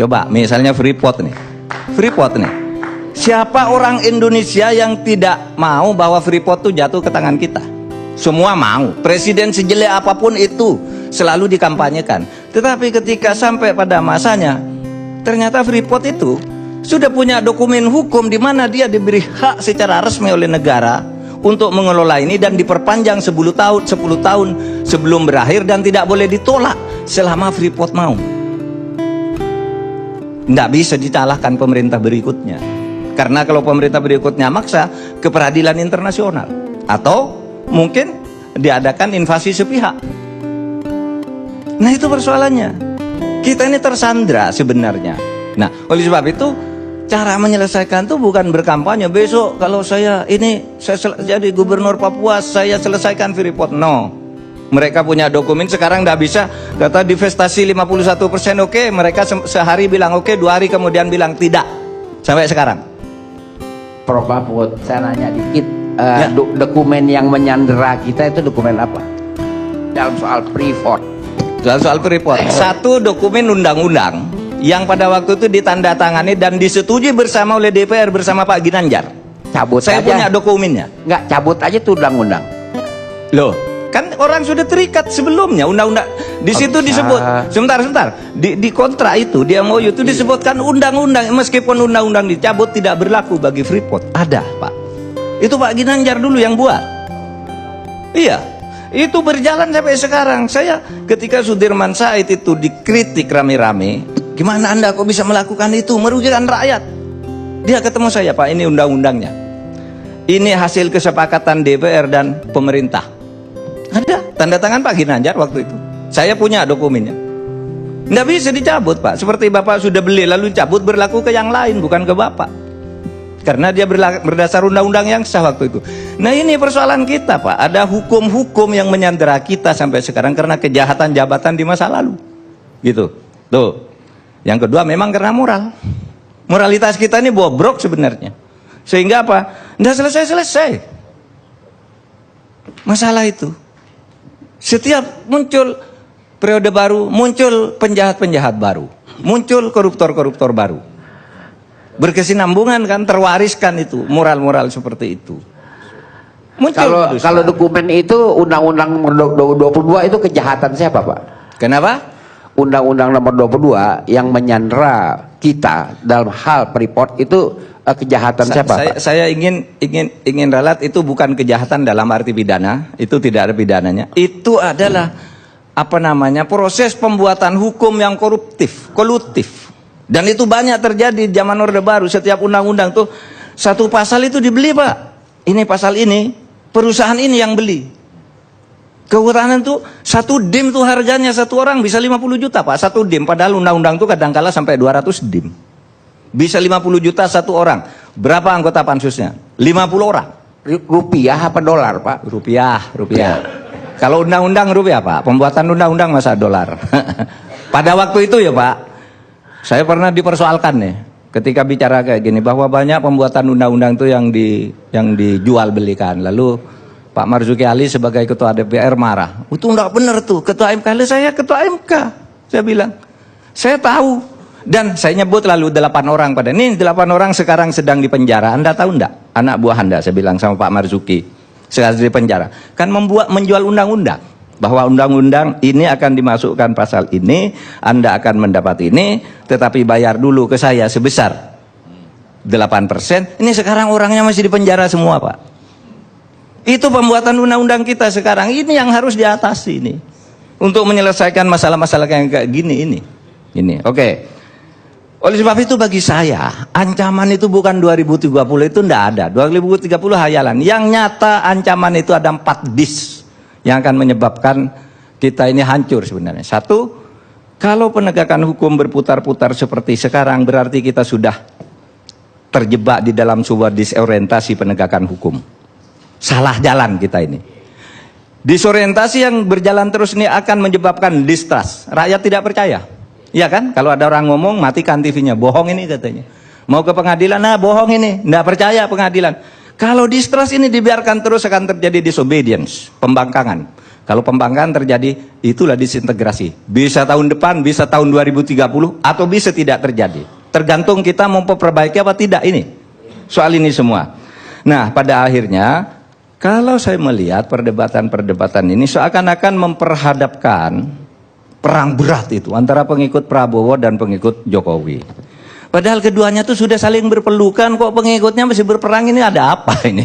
Coba misalnya Freeport nih. Freeport nih. Siapa orang Indonesia yang tidak mau bahwa Freeport itu jatuh ke tangan kita? Semua mau. Presiden sejelek apapun itu selalu dikampanyekan. Tetapi ketika sampai pada masanya, ternyata Freeport itu sudah punya dokumen hukum di mana dia diberi hak secara resmi oleh negara untuk mengelola ini dan diperpanjang 10 tahun sebelum berakhir dan tidak boleh ditolak selama Freeport mau. Tidak bisa disalahkan pemerintah berikutnya. Karena kalau pemerintah berikutnya maksa ke peradilan internasional atau mungkin diadakan invasi sepihak. Nah, itu persoalannya. Kita ini tersandra sebenarnya. Nah, oleh sebab itu cara menyelesaikan itu bukan berkampanye. Besok kalau saya jadi gubernur Papua, saya selesaikan Freeport. No. Mereka punya dokumen, sekarang tidak bisa. Kata divestasi 51%, oke. Mereka sehari bilang oke, 2 hari kemudian bilang tidak. Sampai sekarang. Prof Mahfud, saya nanya dikit. Dokumen yang menyandera kita itu dokumen apa? Dalam soal Freeport. Soal Freeport. Satu dokumen undang-undang yang pada waktu itu ditandatangani dan disetujui bersama oleh DPR bersama Pak Ginanjar. Cabut Saya aja. punya dokumennya. Nggak, cabut aja tuh undang-undang. Loh, kan orang sudah terikat sebelumnya undang-undang. Di situ disebut, sebentar. Di kontrak itu, di MOU itu disebutkan undang-undang, meskipun undang-undang dicabut tidak berlaku bagi Freeport. Ada, Pak. Itu Pak Ginanjar dulu yang buat. Iya. Itu berjalan sampai sekarang. Saya ketika Sudirman Said itu dikritik rame-rame, gimana Anda kok bisa melakukan itu, merugikan rakyat? Dia ketemu saya, Pak, ini undang-undangnya. Ini hasil kesepakatan DPR dan pemerintah. Ada tanda tangan Pak Ginanjar waktu itu. Saya punya dokumennya. Nggak bisa dicabut, Pak. Seperti Bapak sudah beli lalu cabut, berlaku ke yang lain, bukan ke Bapak. Karena dia berdasar undang-undang yang sah waktu itu. Nah, ini persoalan kita, Pak. Ada hukum-hukum yang menyandera kita sampai sekarang karena kejahatan jabatan di masa lalu. Gitu. Tuh. Yang kedua memang karena moral. Moralitas kita ini bobrok sebenarnya. Sehingga apa? Nggak selesai-selesai masalah itu. Setiap muncul periode baru, muncul penjahat-penjahat baru, muncul koruptor-koruptor baru. Berkesinambungan kan, terwariskan itu moral-moral seperti itu. Kalau dokumen itu Undang-Undang nomor 22 itu kejahatan siapa, Pak? Kenapa? Undang-Undang nomor 22 yang menyandera kita dalam hal Freeport itu kejahatan siapa, Pak? Saya ingin ralat, itu bukan kejahatan dalam arti pidana, itu tidak ada pidananya. Itu adalah proses pembuatan hukum yang kolutif. Dan itu banyak terjadi di zaman Orde Baru. Setiap undang-undang tuh satu pasal itu dibeli, Pak. Ini pasal ini, perusahaan ini yang beli. Kehutanan tuh satu dim tuh harganya satu orang bisa 50 juta, Pak. Satu dim, padahal undang-undang tuh kadang-kala sampai 200 dim. Bisa 50 juta satu orang. Berapa anggota pansusnya? 50 orang. Rupiah apa dolar, Pak? Rupiah. Kalau undang-undang rupiah, Pak. Pembuatan undang-undang masa dolar. Pada waktu itu ya, Pak, saya pernah dipersoalkan nih ketika bicara kayak gini, bahwa banyak pembuatan undang-undang itu yang dijual belikan. Lalu Pak Marzuki Ali sebagai ketua DPR marah. Itu enggak benar tuh, ketua MK. Saya ketua MK. Saya bilang, saya tahu. Dan saya nyebut lalu 8 orang pada ini. 8 orang sekarang sedang dipenjara. Anda tahu enggak? Anak buah Anda, saya bilang sama Pak Marzuki, sekarang dipenjara. Kan menjual undang-undang, bahwa undang-undang ini akan dimasukkan pasal ini, Anda akan mendapat ini, tetapi bayar dulu ke saya sebesar 8%. Ini sekarang orangnya masih di penjara semua, Pak. Itu pembuatan undang-undang kita sekarang. Ini yang harus diatasi ini, untuk menyelesaikan masalah-masalah yang kayak gini ini. Oke. Oleh sebab itu bagi saya, ancaman itu bukan 2030, itu enggak ada. 2030 hayalan. Yang nyata ancaman itu ada 4 dis yang akan menyebabkan kita ini hancur sebenarnya. Satu, kalau penegakan hukum berputar-putar seperti sekarang, berarti kita sudah terjebak di dalam sebuah disorientasi penegakan hukum. Salah jalan kita ini. Disorientasi yang berjalan terus ini akan menyebabkan distrust. Rakyat tidak percaya. Iya kan? Kalau ada orang ngomong, matikan TV-nya. Bohong ini katanya. Mau ke pengadilan, bohong ini. Nggak percaya pengadilan. Kalau distrust ini dibiarkan terus, akan terjadi disobedience, pembangkangan. Kalau pembangkangan terjadi, itulah disintegrasi. Bisa tahun depan, bisa tahun 2030, atau bisa tidak terjadi. Tergantung kita mau memperbaiki apa tidak ini. Soal ini semua. Nah, pada akhirnya, kalau saya melihat perdebatan-perdebatan ini seakan-akan memperhadapkan perang berat itu antara pengikut Prabowo dan pengikut Jokowi. Padahal keduanya tuh sudah saling berpelukan, kok pengikutnya masih berperang, ini ada apa ini?